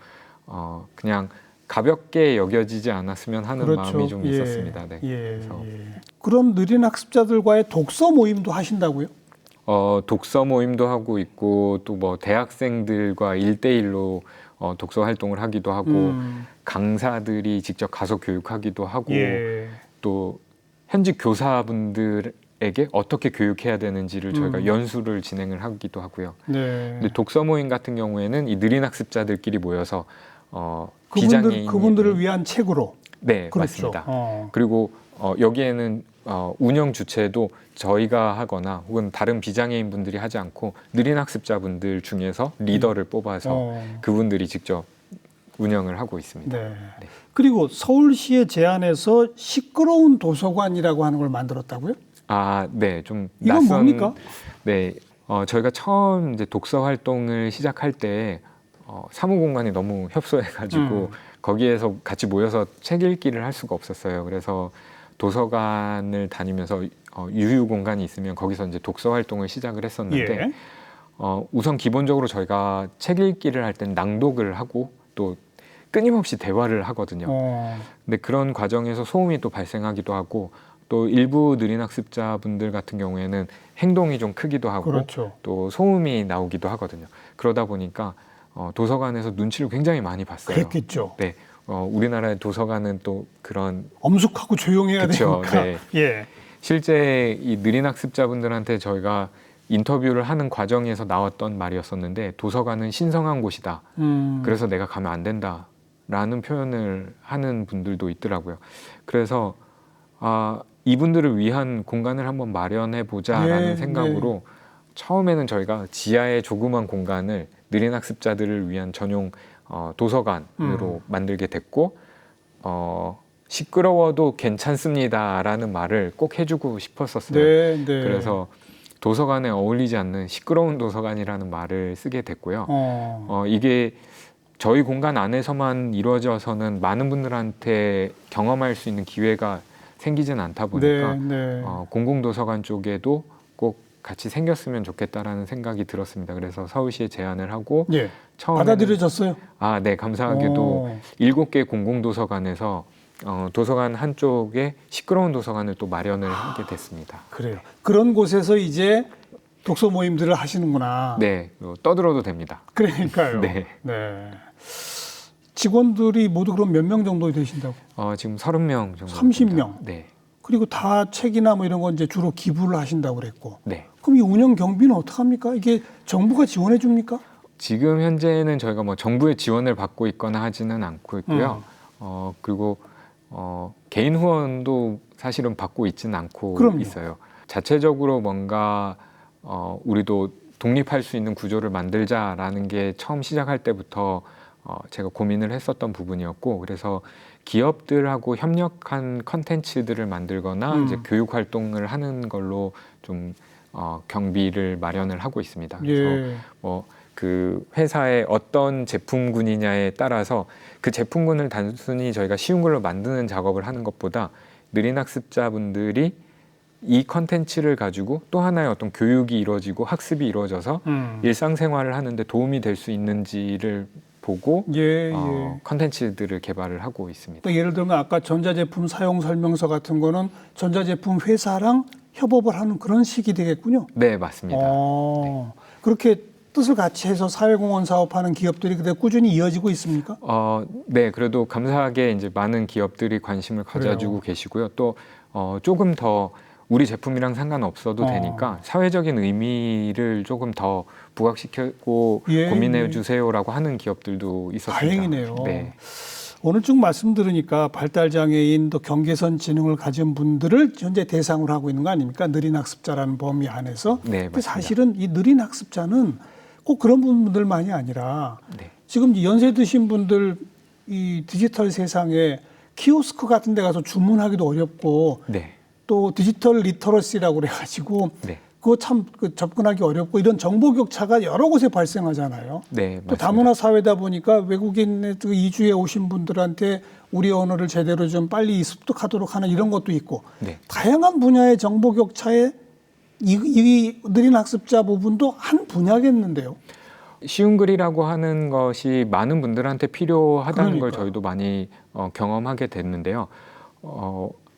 그냥 가볍게 여겨지지 않았으면 하는 그렇죠. 마음이 좀 예. 있었습니다. 네. 예. 그래서 예. 그런 느린 학습자들과의 독서 모임도 하신다고요? 독서 모임도 하고 있고 또 뭐 대학생들과 1대1로 독서 활동을 하기도 하고 강사들이 직접 가서 교육하기도 하고 예. 또 현직 교사분들에게 어떻게 교육해야 되는지를 저희가 연수를 진행을 하기도 하고요. 네. 근데 독서 모임 같은 경우에는 이 느린 학습자들끼리 모여서 비장애인 그분들을 위한 책으로. 네, 그렇죠. 맞습니다. 그리고 여기에는 운영 주체도 저희가 하거나 혹은 다른 비장애인 분들이 하지 않고 느린 학습자분들 중에서 리더를 뽑아서 그분들이 직접 운영을 하고 있습니다. 네. 네. 그리고 서울시의 제안에서 시끄러운 도서관이라고 하는 걸 만들었다고요? 네, 좀 이건 낯선. 뭡니까? 네, 저희가 처음 이제 독서 활동을 시작할 때 사무 공간이 너무 협소해가지고 거기에서 같이 모여서 책 읽기를 할 수가 없었어요. 그래서 도서관을 다니면서 유휴 공간이 있으면 거기서 이제 독서 활동을 시작을 했었는데 예. 우선 기본적으로 저희가 책 읽기를 할 땐 낭독을 하고 또 끊임없이 대화를 하거든요. 근데 그런 과정에서 소음이 또 발생하기도 하고 또 일부 느린 학습자분들 같은 경우에는 행동이 좀 크기도 하고 그렇죠. 또 소음이 나오기도 하거든요. 그러다 보니까 도서관에서 눈치를 굉장히 많이 봤어요. 그랬겠죠. 네, 우리나라의 도서관은 또 그런 엄숙하고 조용해야 그쵸, 되니까. 네. 예. 실제 이 느린 학습자분들한테 저희가 인터뷰를 하는 과정에서 나왔던 말이었었는데 도서관은 신성한 곳이다. 그래서 내가 가면 안 된다라는 표현을 하는 분들도 있더라고요. 그래서 이분들을 위한 공간을 한번 마련해 보자라는 네, 생각으로 처음에는 저희가 지하의 조그만 공간을 느린 학습자들을 위한 전용 도서관으로 만들게 됐고 시끄러워도 괜찮습니다라는 말을 꼭 해주고 싶었었어요. 네, 네. 그래서 도서관에 어울리지 않는 시끄러운 도서관이라는 말을 쓰게 됐고요. 이게 저희 공간 안에서만 이루어져서는 많은 분들한테 경험할 수 있는 기회가 생기진 않다 보니까 공공도서관 쪽에도 꼭 같이 생겼으면 좋겠다라는 생각이 들었습니다. 그래서 서울시에 제안을 하고 처음에는 받아들여졌어요? 네, 감사하게도 7개 공공도서관에서 도서관 한쪽에 시끄러운 도서관을 또 마련을 하게 됐습니다. 그래요. 그런 곳에서 이제 독서 모임들을 하시는구나. 네, 떠들어도 됩니다. 그러니까요. 네. 네. 직원들이 모두 그럼 몇 명 정도 되신다고? 지금 30명 정도. 30명. 네. 그리고 다 책이나 뭐 이런 건 이제 주로 기부를 하신다고 그랬고. 네. 그럼 이 운영 경비는 어떡합니까? 이게 정부가 지원해 줍니까? 지금 현재는 저희가 뭐 정부의 지원을 받고 있거나 하지는 않고 있고요. 그리고 개인 후원도 사실은 받고 있지는 않고 그럼요. 있어요. 자체적으로 뭔가 우리도 독립할 수 있는 구조를 만들자라는 게 처음 시작할 때부터 제가 고민을 했었던 부분이었고, 그래서 기업들하고 협력한 컨텐츠들을 만들거나 이제 교육 활동을 하는 걸로 좀 경비를 마련을 하고 있습니다. 그래서 뭐 그 회사의 어떤 제품군이냐에 따라서 그 제품군을 단순히 저희가 쉬운 걸로 만드는 작업을 하는 것보다 느린 학습자분들이 이 컨텐츠를 가지고 또 하나의 어떤 교육이 이루어지고 학습이 이루어져서 일상생활을 하는데 도움이 될 수 있는지를 보고 컨텐츠들을 개발을 하고 있습니다. 그러니까 예를 들면 아까 전자제품 사용 설명서 같은 거는 전자제품 회사랑 협업을 하는 그런 식이 되겠군요. 네, 맞습니다. 네. 그렇게 뜻을 같이 해서 사회공헌 사업하는 기업들이 그대로 꾸준히 이어지고 있습니까? 네, 그래도 감사하게 이제 많은 기업들이 관심을 가져주고 계시고요. 또 조금 더 우리 제품이랑 상관없어도 되니까 사회적인 의미를 조금 더 부각시키고 고민해 주세요라고 하는 기업들도 있었습니다. 다행이네요. 네. 오늘 쭉 말씀 들으니까 발달장애인 또 경계선 지능을 가진 분들을 현재 대상으로 하고 있는 거 아닙니까? 느린 학습자라는 범위 안에서. 네, 근데 사실은 이 느린 학습자는 꼭 그런 분들만이 아니라 네. 지금 연세 드신 분들 이 디지털 세상에 키오스크 같은 데 가서 주문하기도 어렵고 네. 또 디지털 리터러시라고 그래가지고 네. 그거 참 접근하기 어렵고 이런 정보 격차가 여러 곳에 발생하잖아요. 네, 또 맞습니다. 다문화 사회다 보니까 외국인 이주해 오신 분들한테 우리 언어를 제대로 좀 빨리 습득하도록 하는 이런 것도 있고 네. 다양한 분야의 정보 격차에 이 느린 학습자 부분도 한 분야겠는데요. 쉬운 글이라고 하는 것이 많은 분들한테 필요하다는 걸 그러니까요. 저희도 많이 경험하게 됐는데요.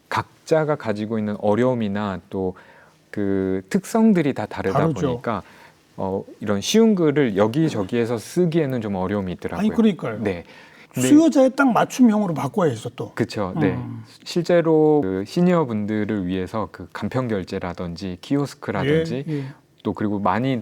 각자가 가지고 있는 어려움이나 또 그 특성들이 다 다르다 다르죠. 보니까 이런 쉬운 글을 여기저기에서 쓰기에는 좀 어려움이 있더라고요. 아니 그러니까요. 네. 수요자에 딱 맞춤형으로 바꿔야죠 또. 그렇죠. 네. 실제로 그 시니어 분들을 위해서 그 간편 결제라든지 키오스크라든지 또 그리고 많이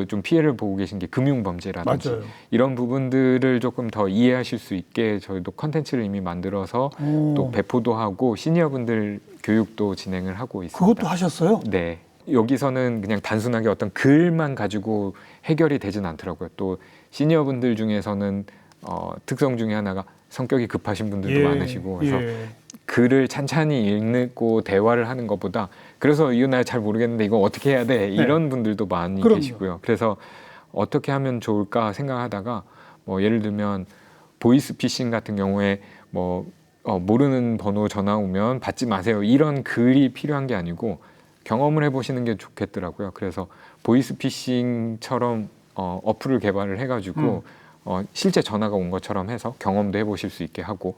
좀 피해를 보고 계신 게 금융범죄라든지 맞아요. 이런 부분들을 조금 더 이해하실 수 있게 저희도 컨텐츠를 이미 만들어서 또 배포도 하고 시니어분들 교육도 진행을 하고 있습니다. 그것도 하셨어요? 네. 여기서는 그냥 단순하게 어떤 글만 가지고 해결이 되진 않더라고요. 또 시니어분들 중에서는 특성 중에 하나가 성격이 급하신 분들도 많으시고 그래서 글을 찬찬히 읽고 대화를 하는 것보다 그래서 이거 나 잘 모르겠는데 이거 어떻게 해야 돼 이런 분들도 많이 계시고요. 그래서 어떻게 하면 좋을까 생각하다가 뭐 예를 들면 보이스피싱 같은 경우에 뭐 모르는 번호 전화 오면 받지 마세요 이런 글이 필요한 게 아니고 경험을 해보시는 게 좋겠더라고요. 그래서 보이스피싱처럼 어플을 개발을 해가지고 실제 전화가 온 것처럼 해서 경험도 해보실 수 있게 하고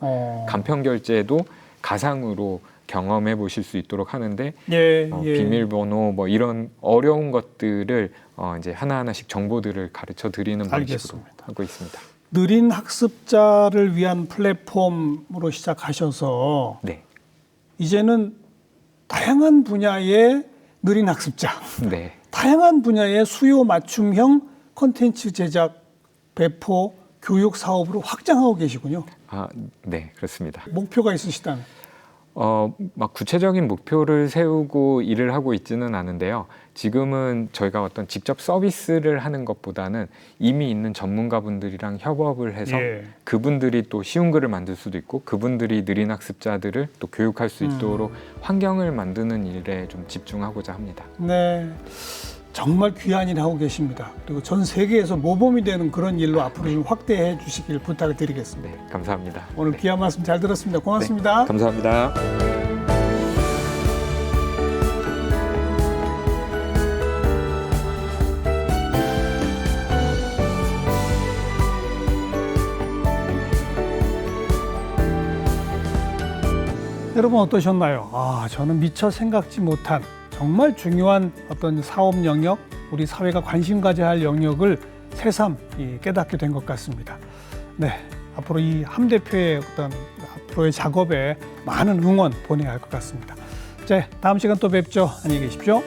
간편 결제도 가상으로 경험해 보실 수 있도록 하는데 비밀번호 뭐 이런 어려운 것들을 이제 하나하나씩 정보들을 가르쳐 드리는 방식으로 하고 있습니다. 느린 학습자를 위한 플랫폼으로 시작하셔서 네. 이제는 다양한 분야의 느린 학습자, 네. 다양한 분야의 수요 맞춤형 콘텐츠 제작, 배포, 교육 사업으로 확장하고 계시군요. 네, 그렇습니다. 목표가 있으시다면? 막 구체적인 목표를 세우고 일을 하고 있지는 않은데요. 지금은 저희가 어떤 직접 서비스를 하는 것보다는 이미 있는 전문가분들이랑 협업을 해서 그분들이 또 쉬운 글을 만들 수도 있고 그분들이 느린 학습자들을 또 교육할 수 있도록 환경을 만드는 일에 좀 집중하고자 합니다. 네. 정말 귀한 일 하고 계십니다. 그리고 전 세계에서 모범이 되는 그런 일로 앞으로 좀 확대해 주시길 부탁을 드리겠습니다. 네, 감사합니다. 오늘 귀한 말씀 잘 들었습니다. 고맙습니다. 네, 감사합니다. 여러분 어떠셨나요? 저는 미처 생각지 못한 정말 중요한 어떤 사업 영역, 우리 사회가 관심 가져야 할 영역을 새삼 깨닫게 된 것 같습니다. 네, 앞으로 이 함 대표의 어떤 앞으로의 작업에 많은 응원 보내야 할 것 같습니다. 자, 다음 시간 또 뵙죠. 안녕히 계십시오.